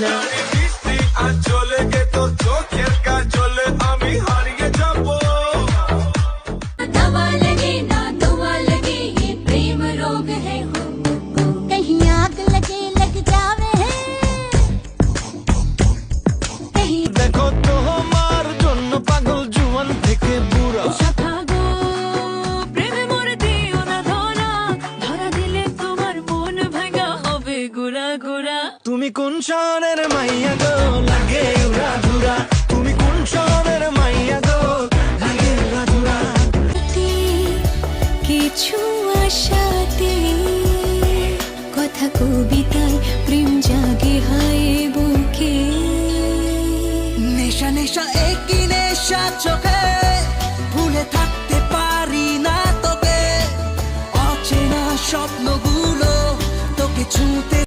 না। চলে গে তোর চোখের কাজলে আমি হারিয়ে যাবো। दवा लगे ना दवा लगे ये प्रेम रोग है हो कहीं आग लगे लग जावे कहीं দেখো তোমার জন্য পাগল জুয়ান থেকে বুড়া। শাখা গো প্রেমে মরে দিও না ধরা ধরা দিলে তোমার মন ভাঙা হবে গুড়া গুড়া। তুমি কোন শহরের মাইয়া গো লাগে উড়া ধুরা, তুমি কোন শহরের মাইয়া গো লাগে উড়া ধুরা। কিছু আশাতে কথা কবিতায় প্রেম জাগে হায় বুকে নেশা নেশা একই নেশা চোখে ভুলে থাকতে পারি না তোকে অচেনা স্বপ্নগুলো তোকে ছুঁতে